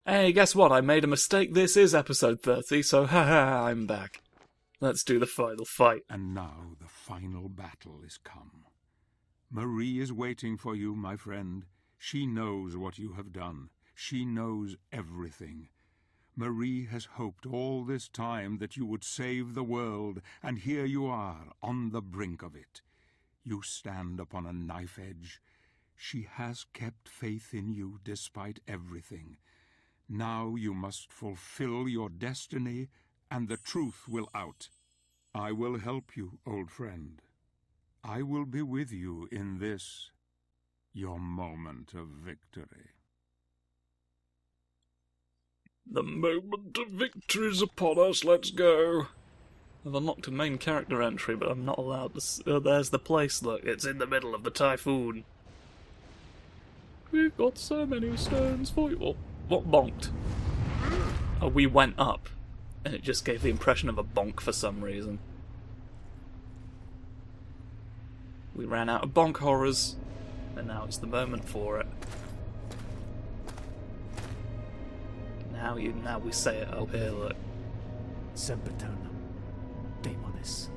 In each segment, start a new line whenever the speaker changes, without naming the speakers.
Hey, guess what? I made a mistake. This is episode 30, so haha, I'm back. Let's do the final fight.
And now the final battle is come. Marie is waiting for you, my friend. She knows what you have done. She knows everything. Marie has hoped all this time that you would save the world, and here you are, on the brink of it. You stand upon a knife edge. She has kept faith in you despite everything. Now you must fulfill your destiny, and the truth will out. I will help you, old friend. I will be with you in this, your moment of victory.
The moment of victory is upon us, let's go. I've unlocked a main character entry, but I'm not allowed to... there's the place, look, it's in the middle of the typhoon. We've got so many stones for you. What bonked? Oh, we went up, and it just gave the impression of a bonk for some reason. We ran out of bonk horrors, and now it's the moment for it. Now we say it up here, look.
Sempiternum, Demonis.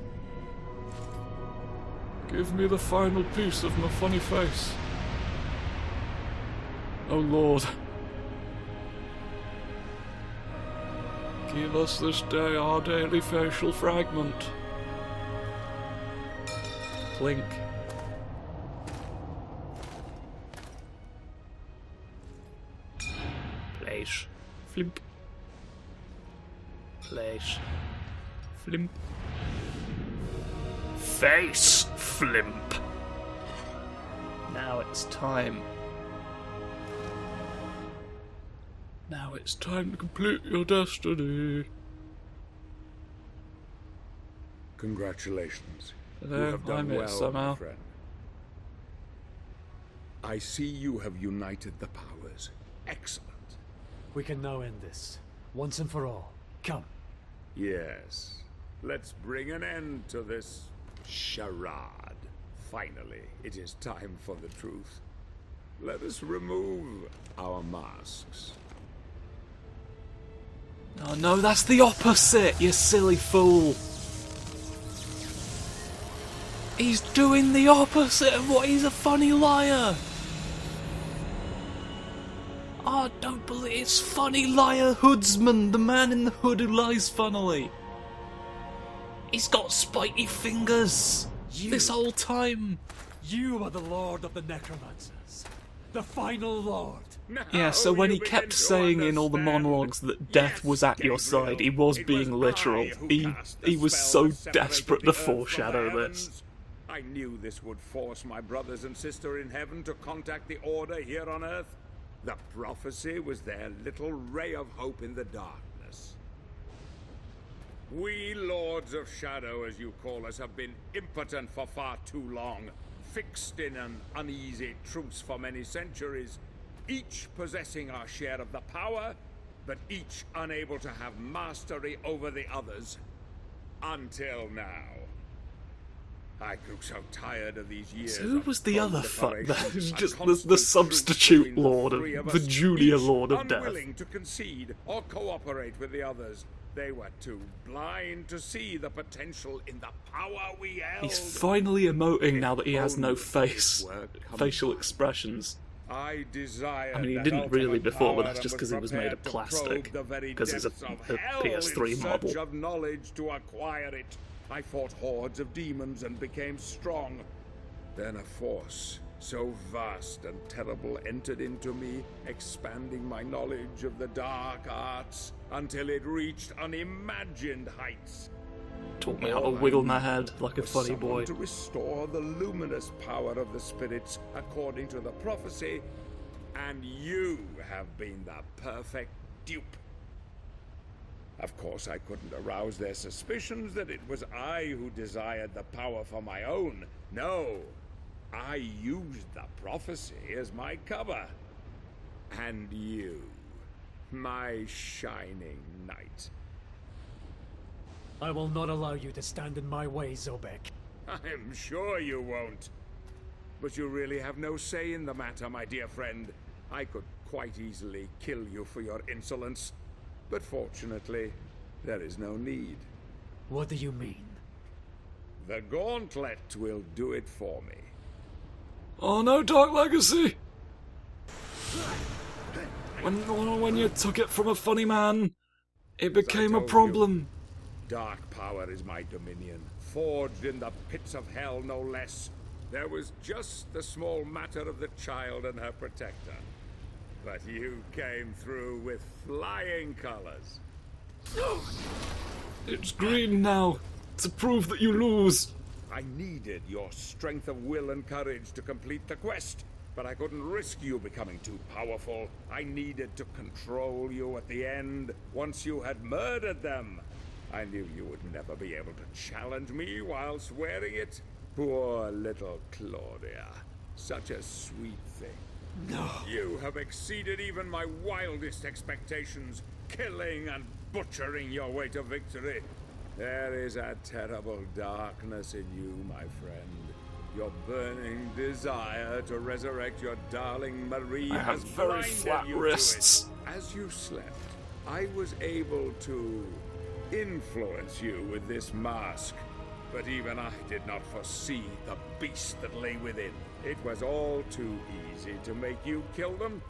Give me the final piece of my funny face. Oh Lord. Give us this day our daily facial fragment. Clink. Place. Flimp. Place. Flimp. Face flimp. Now it's time. Now it's time to complete your destiny.
Congratulations.
Hello,
You have done
I'm it
well,
somehow.
my friend. I see you have united the powers. Excellent.
We can now end this, once and for all. Come.
Yes. Let's bring an end to this charade. Finally, it is time for the truth. Let us remove our masks.
Oh no, that's the opposite, you silly fool! He's doing the opposite of what he's a funny liar! Oh, don't believe it's funny liar Hoodsman, the man in the hood who lies funnily. He's got spiky fingers this whole time.
You are the Lord of the Necromancers. The final Lord.
Yeah, so when he kept saying in all the monologues that death was at your side, he was being literal. He was so desperate to foreshadow this.
I knew this would force my brothers and sister in heaven to contact the Order here on Earth. The prophecy was their little ray of hope in the darkness. We Lords of Shadow, as you call us, have been impotent for far too long, fixed in an uneasy truce for many centuries, each possessing our share of the power, but each unable to have mastery over the others. Until now. I grew so tired of these years.
So who was the other fuck then?
declarations,
Just
a
the
constant
substitute
truce between
lord of
three
the
us,
junior
each
lord of death.
unwilling to concede or cooperate with the others. They were too blind to see the potential in the power we held.
He's finally emoting now that he has no
Only
face,
this work come
facial
to
expressions.
I desire.
I mean, he
that
didn't really
ultimate
before, but
power
that's just
and
'cause he was made of
prepared to
plastic,
probe the very
'cause he's a
depths of
PS3
hell in
model.
search of knowledge to acquire it. I fought hordes of demons and became strong. Then a force so vast and terrible entered into me, expanding my knowledge of the dark arts until it reached unimagined heights.
Taught me how to
All I
wiggle my
needed
head like a
was
funny
someone
boy.
to restore the luminous power of the spirits according to the prophecy, and you have been the perfect dupe. Of course, I couldn't arouse their suspicions that it was I who desired the power for my own. No, I used the prophecy as my cover. And you, my shining knight.
I will not allow you to stand in my way, Zobek.
I'm sure you won't. But you really have no say in the matter, my dear friend. I could quite easily kill you for your insolence, but fortunately, there is no need.
What do you mean?
The gauntlet will do it for me.
Oh no, Dark Legacy! When you took it from a funny man, it became a problem.
Dark power is my dominion, forged in the pits of hell no less. There was just the small matter of the child and her protector. But you came through with flying colors.
It's green now, to prove that you lose.
I needed your strength of will and courage to complete the quest, but I couldn't risk you becoming too powerful. I needed to control you at the end, once you had murdered them. I knew you would never be able to challenge me whilst wearing it. Poor little Claudia. Such a sweet thing.
No.
You have exceeded even my wildest expectations, killing and butchering your way to victory. There is a terrible darkness in you, my friend. Your burning desire to resurrect your darling Marie
I have
has
very
blinded
flat
you
wrists.
to it. As you slept, I was able to influence you with this mask. But even I did not foresee the beast that lay within. It was all too easy to make you kill them.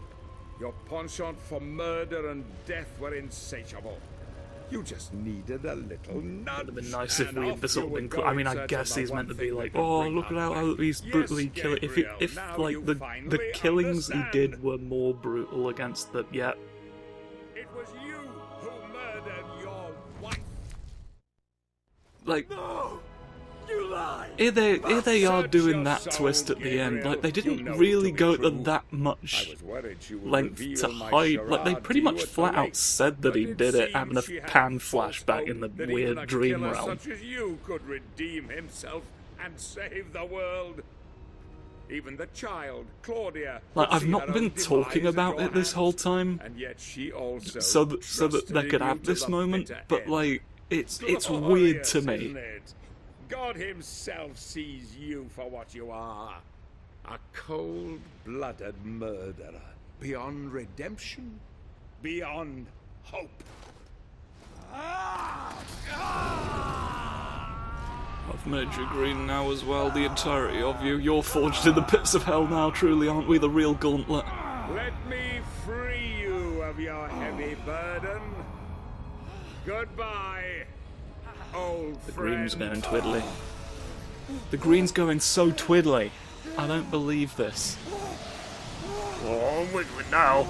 Your penchant for murder and death were insatiable. You just needed a little nudge.
Would have been nice if
and
we had
off
this all
you
been.
would go
I
in
mean, I
search
guess
of the
he's
one
meant to be
thing
like,
that could
oh,
bring
look at how
harmony.
he's brutally
Yes,
killing.
Gabriel,
If
now
like
you
the
finally
killings he did
understand.
were more brutal against the
It was you who murdered your wife.
like.
No! You lie!
Here they are
Search
doing
your
that
soul,
twist at the end.
Gabriel.
Like, they
You
didn't
know it
really
to be
go to
true.
that
I
much
was worried she would
length
reveal
to
my
hide. Like, they
charade
pretty
to you
much
at the
flat out
lake.
said that
But
he
it
did it,
seems
having a
she had
pan
false
flashback
hope
in the
that even
weird
a
dream
killer
realm.
such as you could redeem himself and save the world. Even the child, Claudia.
Like,
could
I've
see
not
her
been
own demise
talking
at
about
your
it this
hands.
whole time,
And yet she also
so that they
trusted
could
you
have
to
this
the
moment.
bitter
But
end.
like, it's weird
Glorious,
to me.
isn't it? God himself sees you for what you are. A cold-blooded murderer. Beyond redemption. Beyond hope.
I've made you green now as well, the entirety of you. You're forged in the pits of hell now, truly, aren't we? The real gauntlet.
Let me free you of your heavy burden. Goodbye, old
The
friend.
green's going twiddly. The green's going so twiddly. I don't believe this. Oh, I'm wiggling now.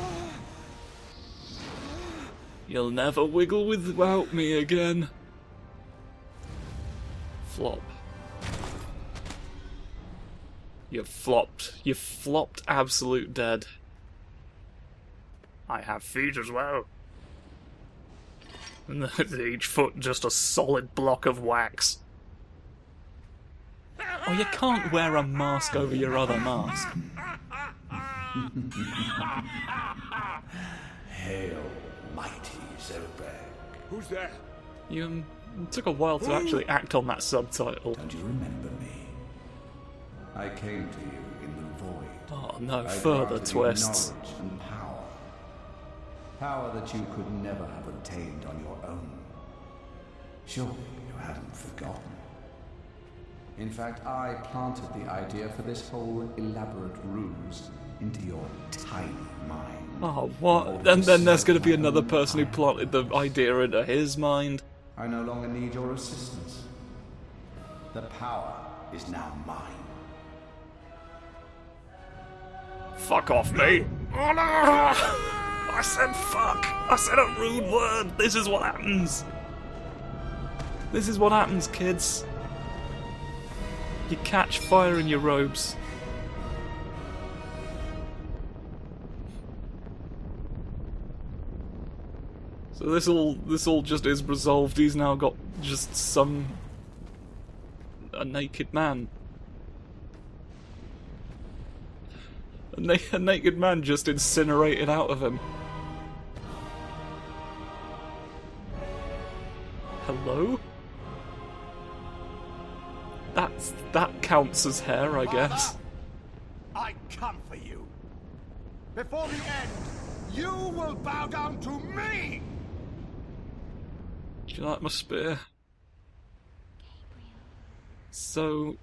You'll never wiggle without me again. Flop. You've flopped. You've flopped absolute dead. I have feet as well. And each foot just a solid block of wax. Oh, you can't wear a mask over your other mask.
Hail, mighty Zobek.
Who's there?
You it took a while to actually act on that subtitle.
Don't you remember me? I came to you in the void.
Oh no,
I
further
granted you
twists.
knowledge and power. Power that you could never have obtained on your own. Surely you hadn't forgotten. In fact, I planted the idea for this whole elaborate ruse into your tiny mind.
Oh, what? And then there's going to be another person who planted the idea into his mind.
I no longer need your assistance. The power is now mine.
Fuck off, mate. Oh no! I said fuck! I said a rude word! This is what happens! This is what happens, kids. You catch fire in your robes. So this all just is resolved. He's now got just a naked man. A naked man just incinerated out of him. Hello? That counts as hair, I guess.
I come for you. Before the end, You will bow down to me!
Do you like my spear? So...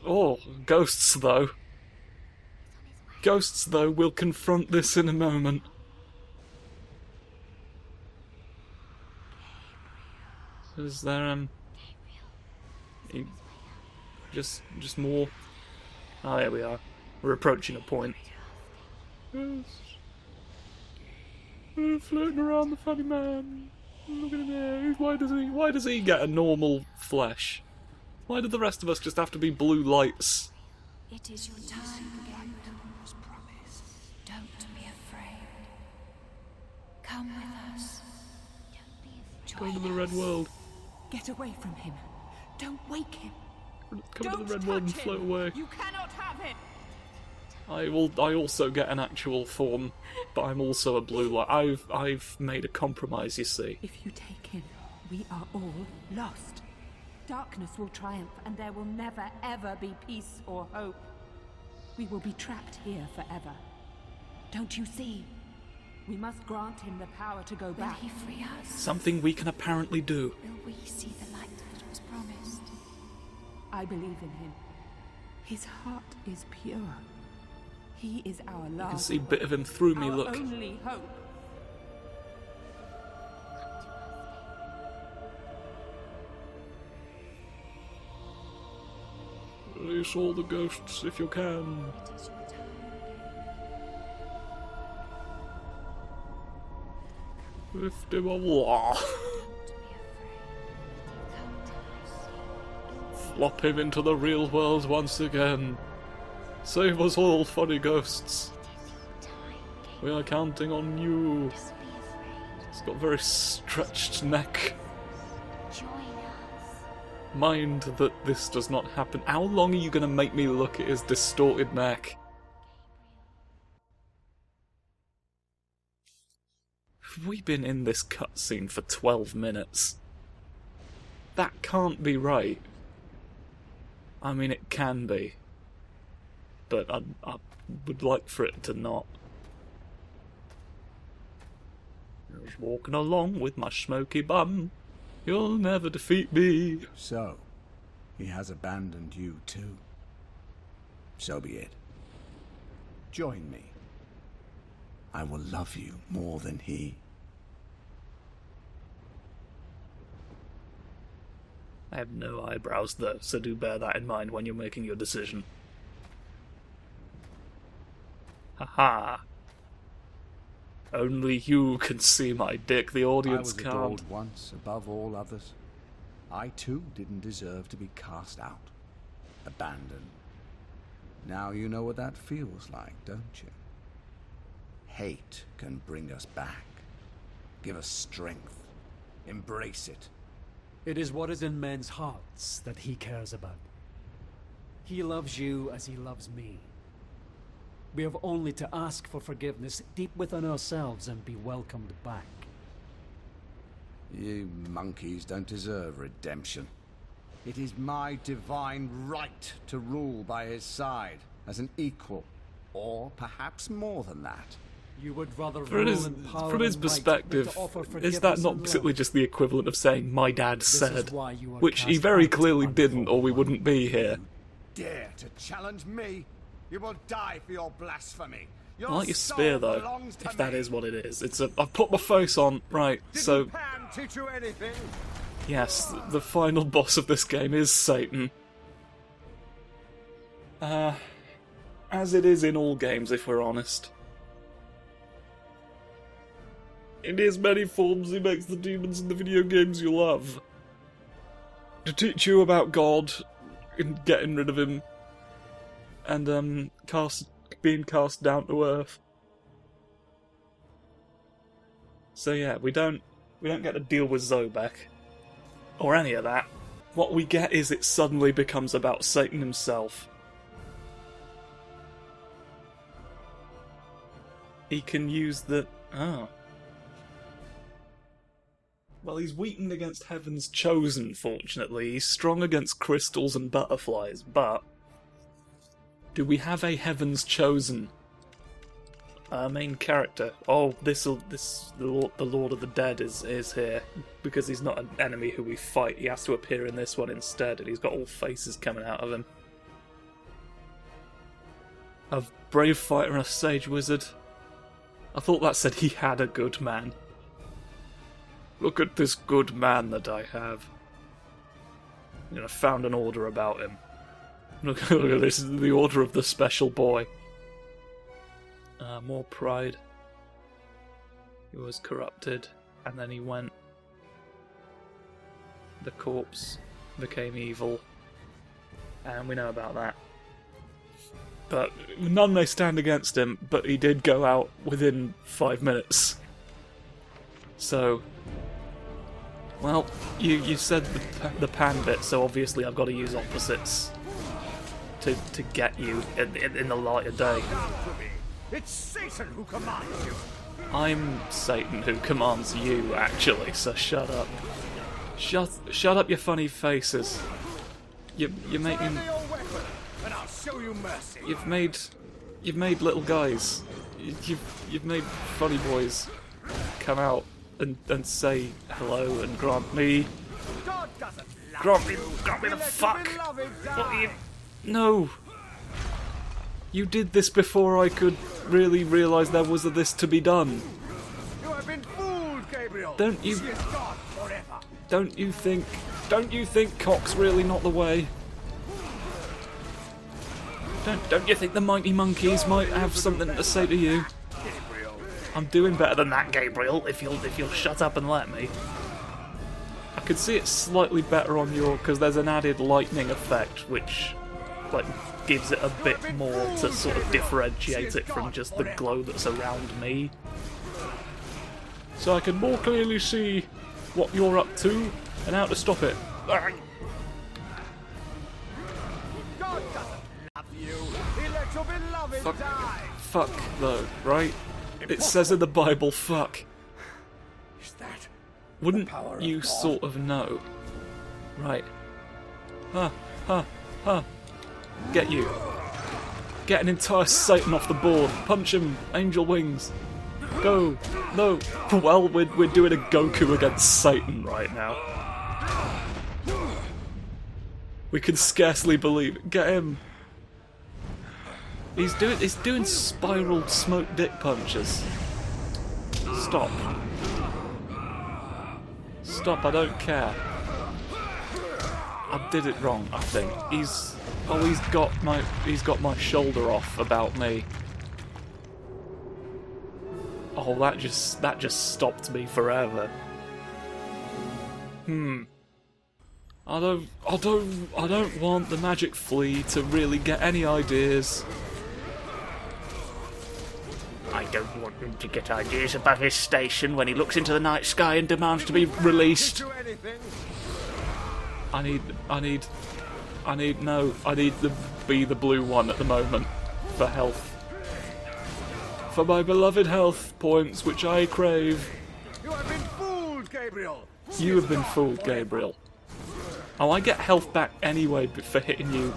Oh, ghosts though. Ghosts though, we'll confront this in a moment. Is there, just more... Oh, there we are. We're approaching a point. Yes. We're floating around the funny man. Look at him there. Why does he get a normal flesh? Why do the rest of us just have to be blue lights?
It is your time, Gabriel was promised. Don't be afraid. Come with us.
Go to the red world.
Get away from him. Don't wake him.
Come to the red world and float away.
You cannot have him.
I also get an actual form, but I'm also a blue light. I've made a compromise, you see.
If you take him, we are all lost. Darkness will triumph, and there will never, ever be peace or hope. We will be trapped here forever. Don't you see? We must grant him the power to go back. Will he free us?
Something we can apparently do.
Will we see the light that was promised? I believe in him. His heart is pure. He is our love.
You can see a bit of him through me, look.
Our only hope.
Release all the ghosts if you can. Lift him up. Flop him into the real world once again. Save us all, funny ghosts. We are counting on you. He's got a very stretched neck. Mind that this does not happen. How long are you going to make me look at his distorted neck? Have we been in this cutscene for 12 minutes? That can't be right. I mean, it can be. But I would like for it to not. Just walking along with my smoky bum. You'll never defeat me.
So, he has abandoned you too. So be it. Join me. I will love you more than he.
I have no eyebrows though, so do bear that in mind when you're making your decision. Haha. Only you can see my dick, the audience
I was
can't.
adored once above all others. I too didn't deserve to be cast out, abandoned. Now you know what that feels like, don't you? Hate can bring us back, give us strength, embrace it.
It is what is in men's hearts that he cares about. He loves you as he loves me. We have only to ask for forgiveness deep within ourselves and be welcomed back.
You monkeys don't deserve redemption. It is my divine right to rule by his side as an equal, or perhaps more than that.
You would rather
From his perspective, is that not basically just the equivalent of saying, my dad said? Which he very clearly didn't, or we wouldn't be here.
Dare to challenge me? You will die for your blasphemy. Your
I like your spear,
soul
though,
belongs to
if that
me.
is what it is. I've put my face on, right, so...
Didn't Pan teach you anything?
Yes, the final boss of this game is Satan. As it is in all games, if we're honest. In his many forms, he makes the demons in the video games you love. To teach you about God, and getting rid of him, and being cast down to earth. So yeah, we don't get to deal with Zobek, or any of that. What we get is it suddenly becomes about Satan himself. He can use the... Well, he's weakened against Heaven's Chosen, fortunately. He's strong against crystals and butterflies, but... do we have a Heaven's Chosen? Our main character. Oh, the Lord of the Dead is here because he's not an enemy who we fight. He has to appear in this one instead, and he's got all faces coming out of him. A brave fighter and a sage wizard. I thought that said he had a good man. Look at this good man that I have. You know, I found an order about him. Look at this. This is the order of the special boy. More pride. He was corrupted, and then he went. The corpse became evil, and we know about that. But none may stand against him, but he did go out within 5 minutes. So, well, you said the pan bit, so obviously I've got to use opposites to get you in the light of day.
It's Satan who commands you.
I'm Satan who commands you, actually, so shut up. Shut up your funny faces. You make me...
Surrender your weapon, and I'll show you mercy.
You've made little guys. You've made funny boys come out and say hello and grant me
God doesn't love you.
grant me the
He let
fuck.
your beloved die.
What are you... No. You did this before I could really realise there was this to be done.
You have been fooled, Gabriel.
Don't you-
She is gone forever.
Don't you think cock's really not the way? Don't you think the mighty monkeys might have something to say to you?
Gabriel.
I'm doing better than that, Gabriel, if you'll shut up and let me. I could see it slightly better on your, because there's an added lightning effect, which like gives it a bit more to sort of differentiate it from just the glow that's around me. So I can more clearly see what you're up to and how to stop it.
God doesn't love you. He let your beloved die.
Fuck, though, right? It says in the Bible, fuck.
Is that
Wouldn't
power of
you
God?
sort of know? Right. Huh. Get you. Get an entire Satan off the board. Punch him. Angel wings. Go. No. Well, we're doing a Goku against Satan right now. We can scarcely believe it. Get him. He's doing spiral smoke dick punches. Stop. Stop, I don't care. I did it wrong, I think. He's got my shoulder off about me. Oh, that just stopped me forever. I don't want the magic flea to really get any ideas. I don't want him to get ideas about his station when he looks into the night sky and demands to be released.
do anything?
I need to be the blue one at the moment for health. For my beloved health points, which I crave.
You have been fooled, Gabriel.
You have been fooled, Gabriel. Oh, I get health back anyway for hitting you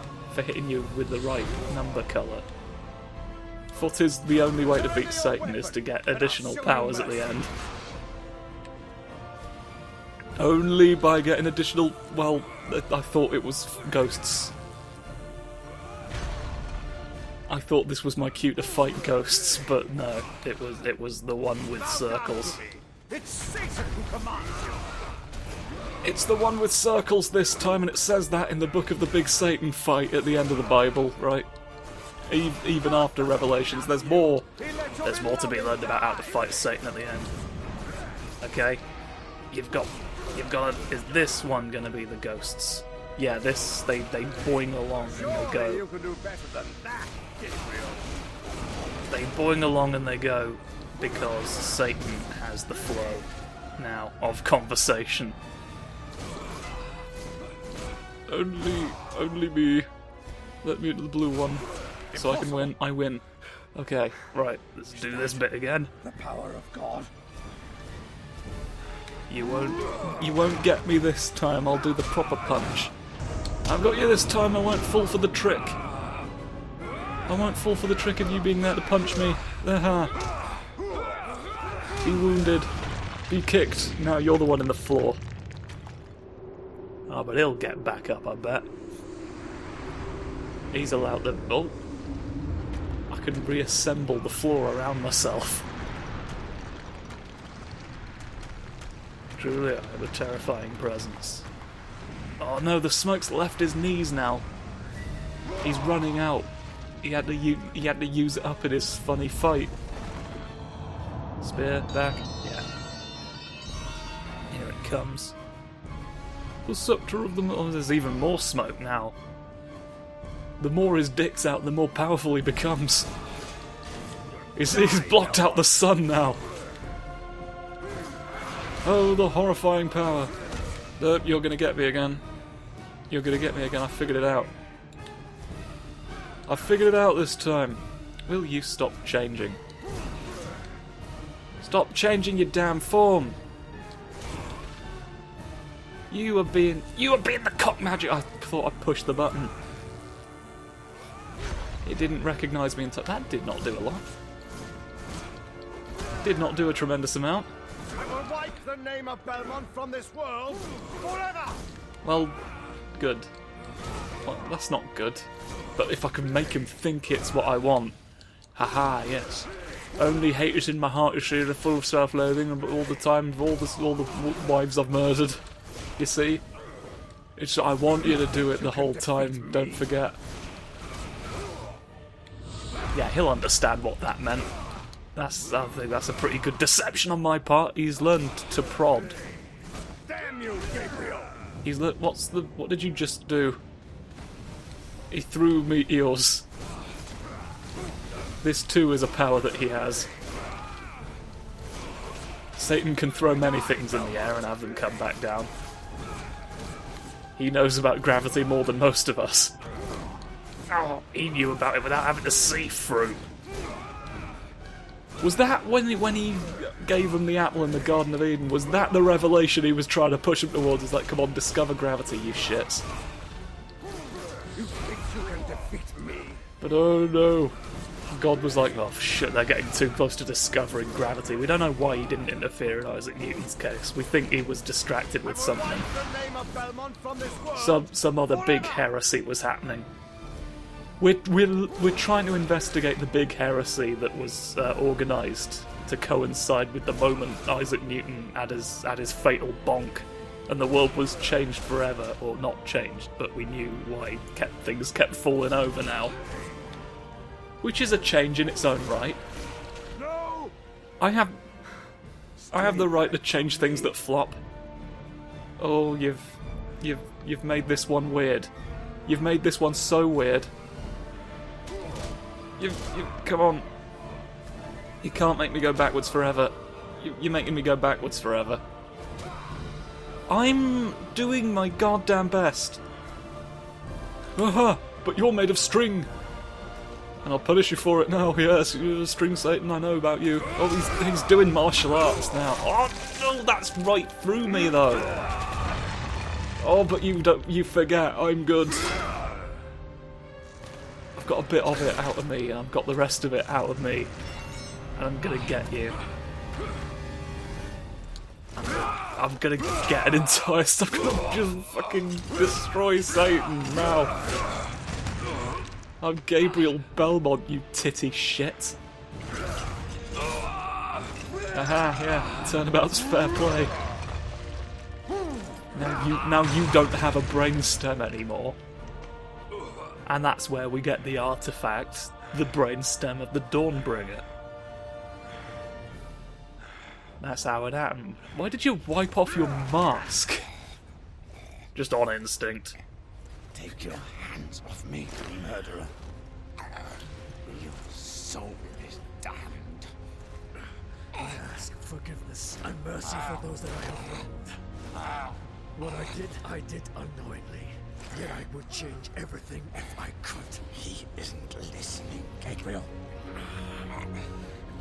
with the right number colour. Thought is the only way to beat Satan is to get additional powers at the end. Only by getting additional... Well, I thought it was ghosts. I thought this was my cue to fight ghosts, but no, it was the one with circles.
It's Satan who commands you.
It's the one with circles this time, and it says that in the Book of the Big Satan fight at the end of the Bible, right? Even after Revelations, there's more to be learned about how to fight Satan at the end. Okay, you've got. Is this one gonna be the ghosts? Yeah, they boing along and they
Surely
go.
you can do better than that, Gabriel.
They boing along and they go because Satan has the flow now of conversation. Only me. Let me into the blue one. So I can win. I win. Okay, right, let's do this bit again.
The power of God.
You won't get me this time, I'll do the proper punch. I've got you this time, I won't fall for the trick. I won't fall for the trick of you being there to punch me. Aha. Be wounded. Be kicked. Now you're the one in the floor. Oh, but he'll get back up, I bet. He's allowed to... Oh. I can reassemble the floor around myself. Truly, I have a terrifying presence. Oh no, the smoke's left his knees now. He's running out. He had to use it up in his funny fight. Spear, back, yeah. Here it comes. The scepter of the... Oh, there's even more smoke now. The more his dick's out, the more powerful he becomes. He's blocked out the sun now. Oh, the horrifying power. You're gonna get me again. You're gonna get me again, I figured it out. I figured it out this time. Will you stop changing? Stop changing your damn form! You were being the cock magic. I thought I pushed the button. It didn't recognise me until... That did not do a lot. Did not do a tremendous amount.
I will wipe the name of Belmont from this world forever!
Well, good. Well, that's not good. But if I can make him think it's what I want. Haha, yes. Only hatred in my heart is sheer full of self-loathing and all the time of all the wives I've murdered. You see? It's I want you to do it the whole time, don't forget. Yeah, he'll understand what that meant. I think that's a pretty good deception on my part. He's learned to prod.
Damn you, Gabriel!
He's learned... What did you just do? He threw meteors. This too is a power that he has. Satan can throw many things in the air and have them come back down. He knows about gravity more than most of us. Oh, he knew about it without having to see through. Was that when he gave him the apple in the Garden of Eden? Was that the revelation he was trying to push him towards? He's like, come on, discover gravity, you shits.
You think you can defeat me?
But oh no. God was like, oh shit, they're getting too close to discovering gravity. We don't know why he didn't interfere in Isaac Newton's case. We think he was distracted with something. Some other big heresy was happening. We're trying to investigate the big heresy that was organised to coincide with the moment Isaac Newton had his fatal bonk, and the world was changed forever, or not changed, but we knew why things kept falling over now. Which is a change in its own right.
No!
I have the right to change things that flop. Oh, you've made this one weird. You've made this one so weird. Come on. You can't make me go backwards forever. You're making me go backwards forever. I'm doing my goddamn best. Aha! But you're made of string. And I'll punish you for it now. Yes, you're a string Satan. I know about you. Oh, he's doing martial arts now. Oh no, that's right through me though. Oh, but you forget. I'm good. I've got a bit of it out of me, and I've got the rest of it out of me, and I'm gonna get you. I'm gonna get an entire. I'm gonna just fucking destroy Satan now. I'm Gabriel Belmont, you titty shit. Aha, yeah, turnabout's fair play. Now you don't have a brainstem anymore. And that's where we get the artifact, the brainstem of the Dawnbringer. That's how it happened. Why did you wipe off your mask? Just on instinct.
Take your hands off me, murderer. Your soul is damned.
I ask forgiveness and mercy for those that I have wronged. What I did unknowingly. Yet I would change everything if I could.
He isn't listening, Gabriel.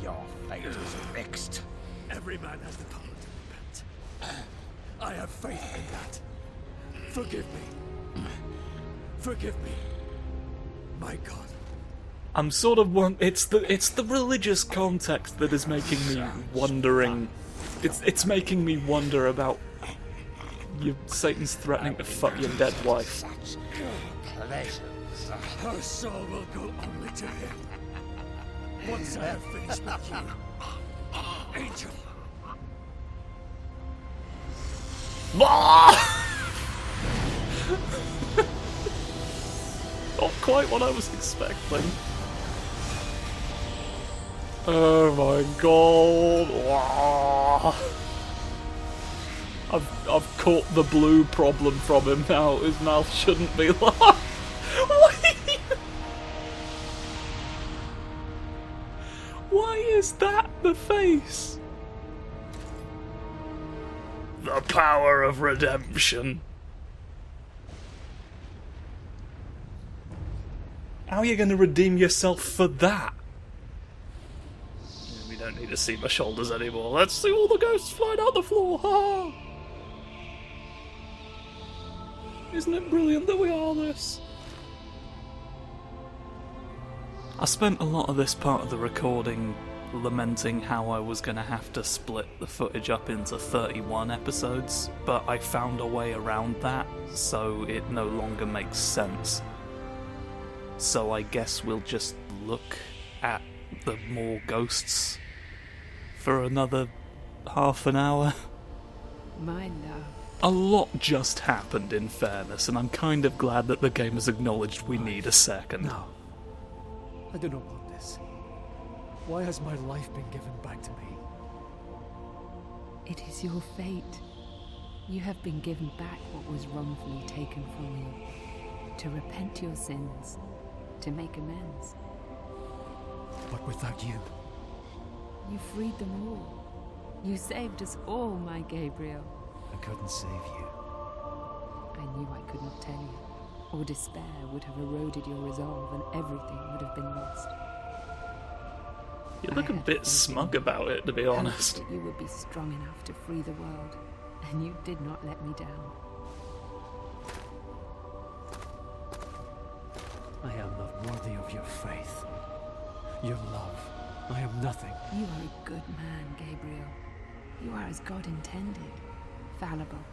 Your fate is fixed.
Every man has the power to repent. I have faith in that. Forgive me. Forgive me. My God.
I'm sort of it's the religious context that is making me wondering. It's making me wonder about Satan's threatening to fuck your dead wife.
Her soul will go only to him. Once I have finished with you, Angel.
Not quite what I was expecting. Oh my god. I've caught the blue problem from him now. His mouth shouldn't be like. Why is that the face? The power of redemption. How are you going to redeem yourself for that? We don't need to see my shoulders anymore. Let's see all the ghosts flying out the floor. Ha! Isn't it brilliant that we are this? I spent a lot of this part of the recording lamenting how I was going to have to split the footage up into 31 episodes, but I found a way around that, so it no longer makes sense. So I guess we'll just look at the more ghosts for another half an hour.
My love.
A lot just happened, in fairness, and I'm kind of glad that the game has acknowledged we need a second.
No. I do not want this. Why has my life been given back to me?
It is your fate. You have been given back what was wrongfully taken from you. To repent your sins. To make amends.
But without you...
You freed them all. You saved us all, my Gabriel.
I couldn't save you.
I knew I could not tell you. Or despair would have eroded your resolve and everything would have been lost.
You look a bit smug about it, to be honest.
That you would be strong enough to free the world, and you did not let me down.
I am not worthy of your faith. Your love. I am nothing.
You are a good man, Gabriel. You are as God intended. Fallible,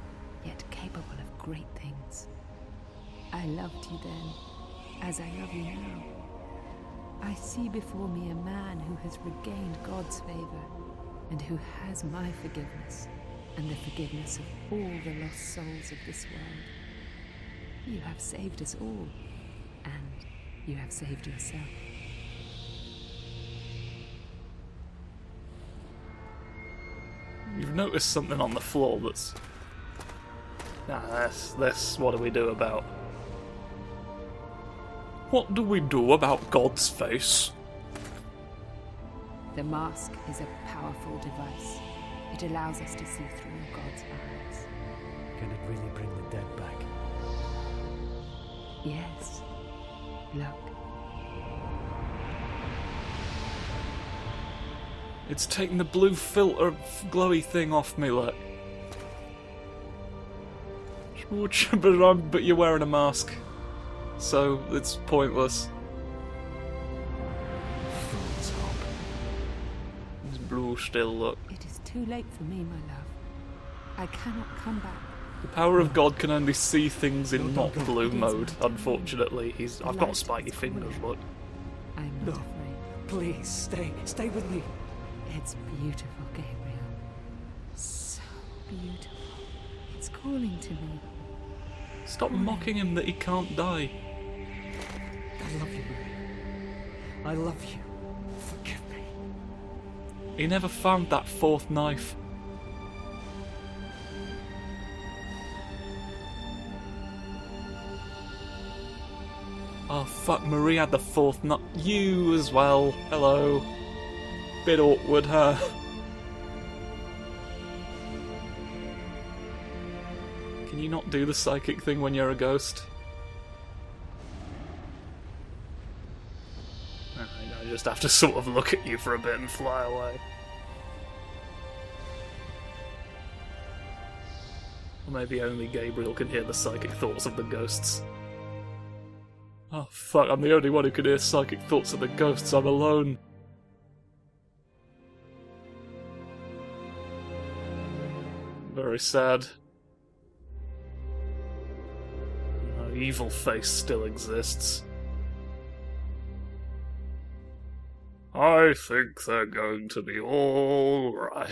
yet capable of great things. I loved you then, as I love you now. I see before me a man who has regained God's favor, and who has my forgiveness, and the forgiveness of all the lost souls of this world. You have saved us all, and you have saved yourself.
You've noticed something on the floor that's... This, what do we do about? What do we do about God's face?
The mask is a powerful device. It allows us to see through God's eyes.
Can it really bring the dead back?
Yes. Look.
It's taking the blue filter glowy thing off me, look. But you're wearing a mask, so it's pointless.
Fool's hope.
It's blue still, look.
It is too late for me, my love. I cannot come back.
The power of God can only see things in not
No.
blue mode, unfortunately. I've got spiky fingers, look.
I'm not
No.
afraid.
Please, stay with me.
It's beautiful, Gabriel. So beautiful. It's calling to me.
Stop mocking him that he can't die.
I love you, Marie. I love you. Forgive me.
He never found that fourth knife. Oh fuck, Marie had the fourth knife. You as well. Hello. Bit awkward, huh? Can you not do the psychic thing when you're a ghost? I just have to sort of look at you for a bit and fly away. Or maybe only Gabriel can hear the psychic thoughts of the ghosts. Oh fuck, I'm the only one who can hear psychic thoughts of the ghosts. I'm alone. Very sad. My evil face still exists. I think they're going to be all right.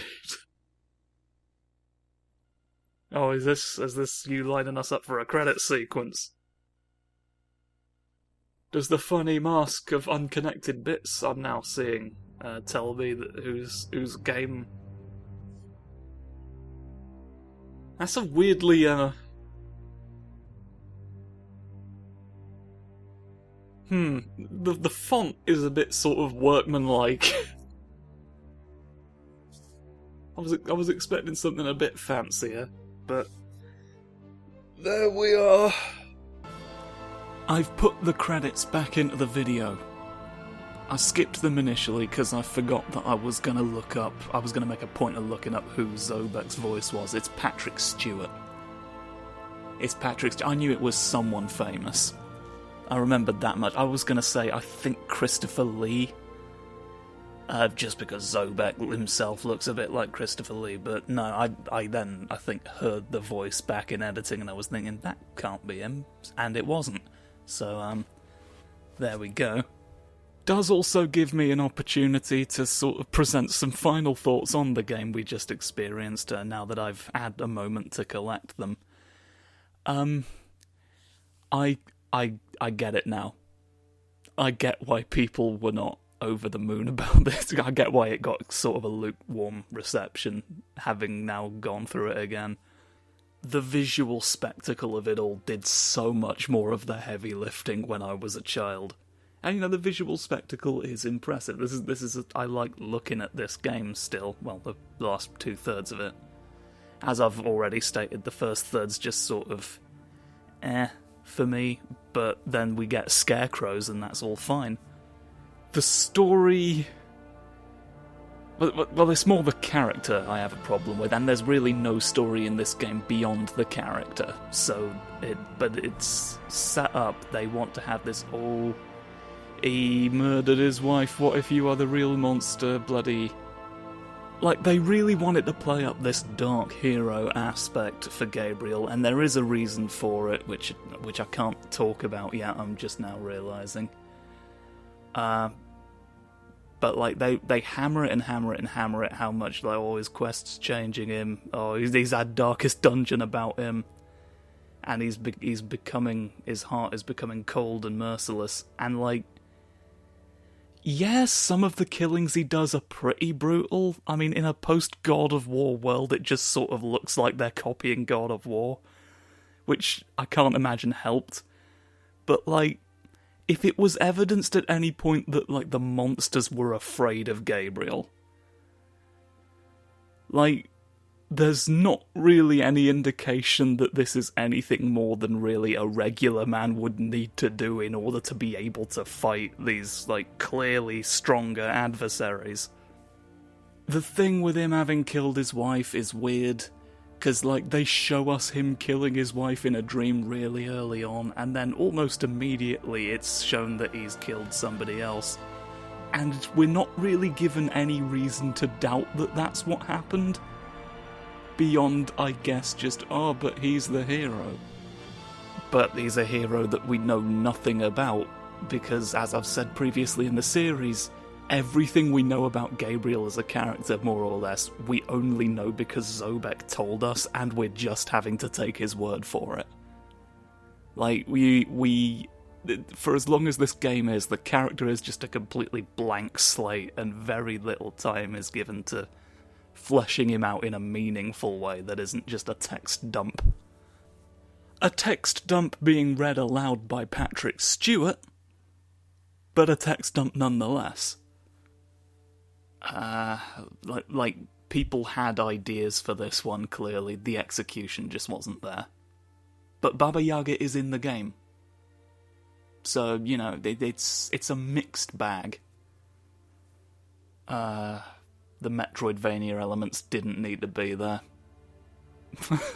Oh, is this you lining us up for a credit sequence? Does the funny mask of unconnected bits I'm now seeing tell me that whose game? That's a weirdly the font is a bit sort of workmanlike. I was expecting something a bit fancier, but there we are. I've put the credits back into the video. I skipped them initially because I forgot that I was going to make a point of looking up who Zobek's voice was. It's Patrick Stewart. I knew it was someone famous. I remembered that much. I was going to say, I think Christopher Lee. Just because Zobek himself looks a bit like Christopher Lee, but no, I think heard the voice back in editing and I was thinking, that can't be him, and it wasn't. So, there we go. Does also give me an opportunity to sort of present some final thoughts on the game we just experienced, now that I've had a moment to collect them. I get it now. I get why people were not over the moon about this. I get why it got sort of a lukewarm reception, having now gone through it again. The visual spectacle of it all did so much more of the heavy lifting when I was a child. And, the visual spectacle is impressive. I like looking at this game still. Well, the last 2/3 of it. As I've already stated, the first third's just sort of for me, but then we get scarecrows and that's all fine. The story... Well, it's more the character I have a problem with, and there's really no story in this game beyond the character. But it's set up, they want to have this, he murdered his wife, what if you are the real monster, bloody... Like, they really wanted to play up this dark hero aspect for Gabriel, and there is a reason for it, which I can't talk about yet, I'm just now realising. But, like, they hammer it and hammer it and hammer it, how much, like, his quest's changing him, he's had Darkest Dungeon about him, and his heart is becoming cold and merciless, and, like, yes, some of the killings he does are pretty brutal. I mean, in a post-God of War world, it just sort of looks like they're copying God of War, which I can't imagine helped. But, like, if it was evidenced at any point that, like, the monsters were afraid of Gabriel, like, there's not really any indication that this is anything more than really a regular man would need to do in order to be able to fight these, like, clearly stronger adversaries. The thing with him having killed his wife is weird, because, like, they show us him killing his wife in a dream really early on, and then almost immediately it's shown that he's killed somebody else. And we're not really given any reason to doubt that that's what happened. Beyond, I guess, just, but he's the hero. But he's a hero that we know nothing about, because, as I've said previously in the series, everything we know about Gabriel as a character, more or less, we only know because Zobek told us, and we're just having to take his word for it. Like, we for as long as this game is, the character is just a completely blank slate, and very little time is given to fleshing him out in a meaningful way that isn't just a text dump. A text dump being read aloud by Patrick Stewart, but a text dump nonetheless. Like, people had ideas for this one, clearly. The execution just wasn't there. But Baba Yaga is in the game. So, it's a mixed bag. The Metroidvania elements didn't need to be there.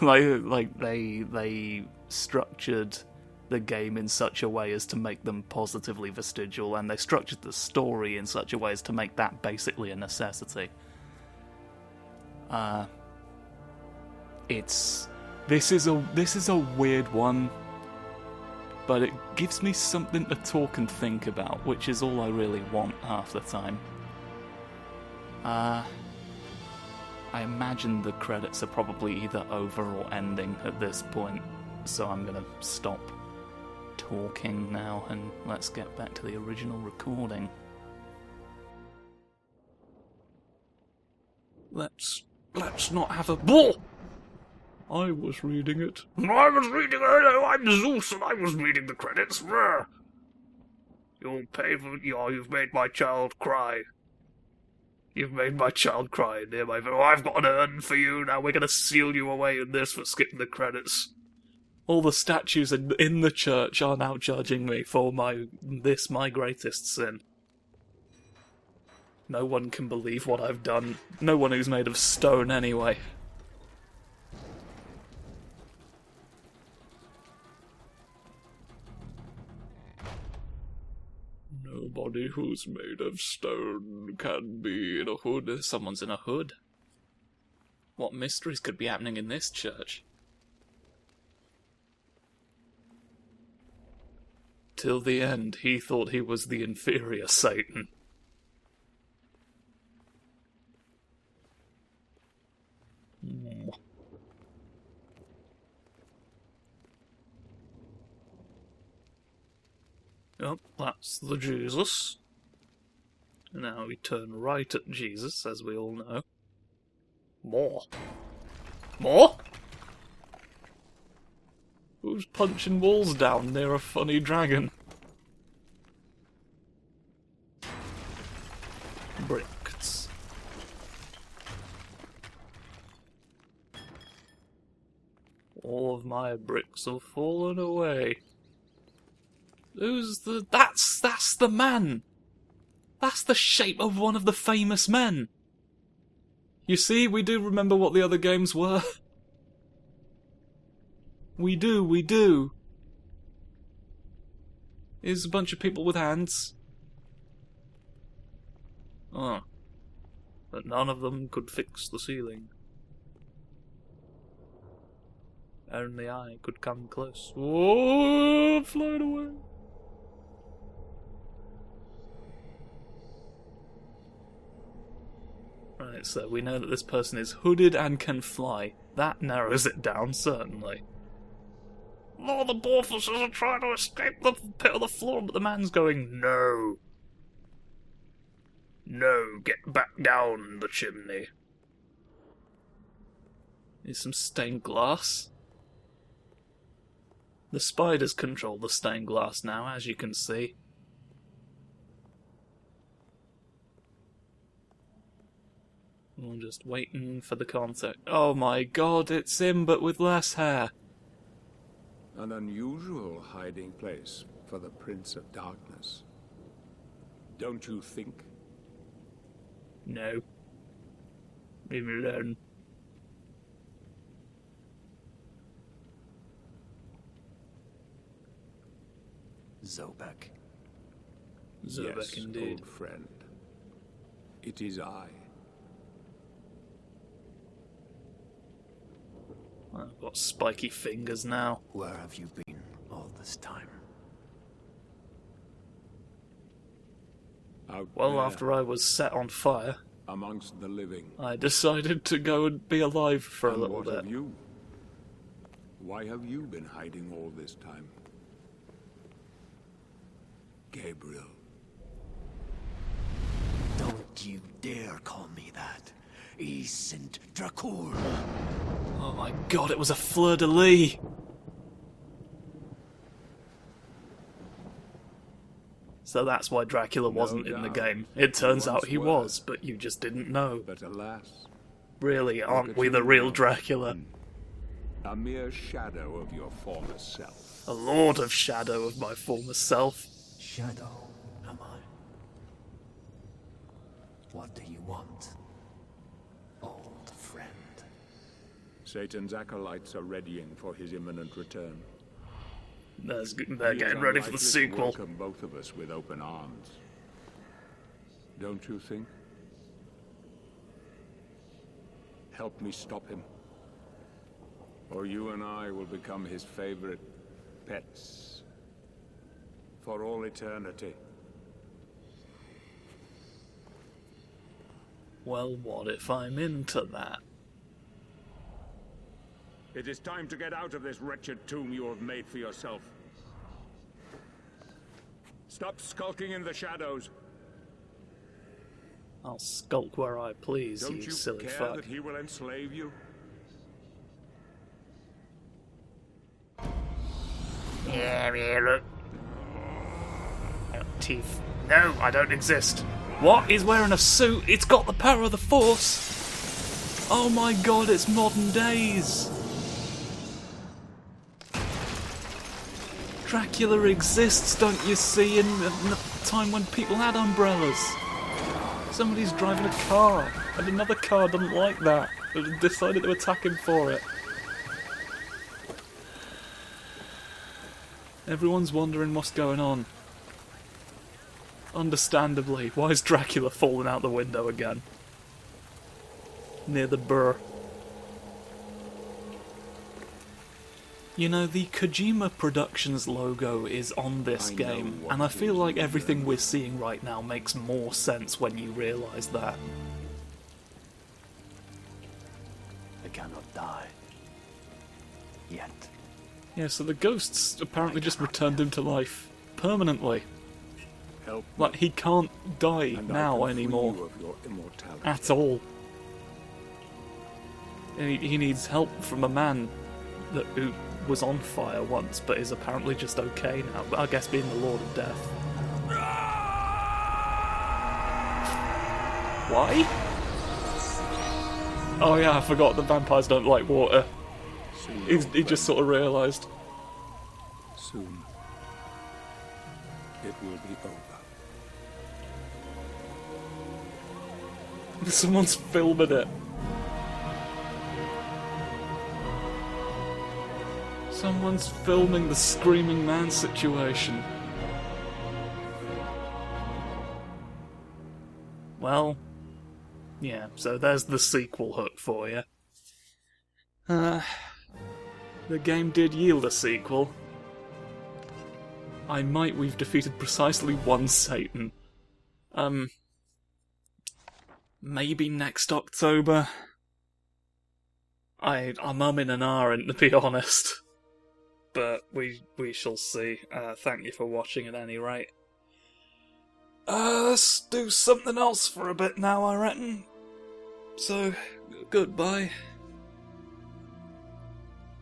like they structured the game in such a way as to make them positively vestigial, and they structured the story in such a way as to make that basically a necessity. This is a weird one, but it gives me something to talk and think about, which is all I really want half the time. I imagine the credits are probably either over or ending at this point, so I'm gonna stop talking now and let's get back to the original recording. Let's not have a bull. I was reading it. Hello, I'm Zeus, and I was reading the credits. You'll pay for... you've made my child cry. You've made my child cry near my... Oh, I've got an urn for you, now we're gonna seal you away in this for skipping the credits. All the statues in the church are now judging me for my greatest sin. No one can believe what I've done. No one who's made of stone, anyway. Nobody who's made of stone can be in a hood. Someone's in a hood. What mysteries could be happening in this church? Till the end, he thought he was the inferior Satan. Yep, that's the Jesus. Now we turn right at Jesus, as we all know. More? More? Who's punching walls down near a funny dragon? Bricks. All of my bricks have fallen away. Who's the... That's the man! That's the shape of one of the famous men! You see, we do remember what the other games were. We do. Here's a bunch of people with hands. Oh. But none of them could fix the ceiling. Only I could come close. Whoa, flying away. Right, so we know that this person is hooded and can fly. That narrows it down, certainly. Oh, the Borfuses are trying to escape the pit of the floor, but the man's going, no. No, get back down the chimney. Here's some stained glass. The spiders control the stained glass now, as you can see. I'm just waiting for the contact. Oh my god, it's him, but with less hair.
An unusual hiding place for the Prince of Darkness. Don't you think?
No. Leave me alone.
Zobek.
Zobek,
yes,
indeed.
old friend. It is I.
I've got spiky fingers now.
Where have you been all this time?
Out
Well,
there,
after I was set on fire,
amongst the living.
I decided to go and be alive for a
And
little
what
bit.
have you? Why have you been hiding all this time? Gabriel.
Don't you dare call me that. Saint Dracul.
Oh my god, it was a fleur-de-lis! So that's why Dracula wasn't in the
doubt.
game. It turns out he
Once
was, but you just didn't know.
But alas,
Really, aren't
at
we
you
the real
now.
Dracula?
a mere shadow of your former self.
A lord of shadow of my former self.
Shadow, am I? What do you want, old friend?
Satan's acolytes are readying for his imminent return.
They're
He
getting
is
ready for
unlikely
the
to
sequel.
welcome both of us with open arms. Don't you think? Help me stop him. Or you and I will become his favorite pets. For all eternity.
Well, what if I'm into that?
It is time to get out of this wretched tomb you have made for yourself. Stop skulking in the shadows.
I'll skulk where I please,
Don't
you
you
silly
care
fuck.
that he will enslave you?
Yeah, look. I got teeth. No, I don't exist. What? He's wearing a suit. It's got the power of the Force. Oh my god, it's modern days. Dracula exists, don't you see, in the time when people had umbrellas. Somebody's driving a car, and another car doesn't like that, and decided to attack him for it. Everyone's wondering what's going on. Understandably, why is Dracula falling out the window again? Near the burr. You know, the Kojima Productions logo is on this game, and I feel like everything we're seeing right now makes more sense when you realise that.
I cannot die. Yet.
Yeah, so the ghosts apparently just returned him to life. Permanently.
Help me,
Like, he can't die
and I
now
can free
anymore.
you of your immortality.
At all. He needs help from a man who was on fire once, but is apparently just okay now. But I guess being the Lord of Death. Why? Oh yeah, I forgot the vampires don't like water. He just sort of realised.
Soon, it will be over.
Someone's filming it. Someone's filming the Screaming Man situation. Well, yeah, so there's the sequel hook for you. The game did yield a sequel. We've defeated precisely one Satan. Maybe next October? I'm umming and ahhing, to be honest. But we shall see. Thank you for watching at any rate. Let's do something else for a bit now, I reckon. So, goodbye.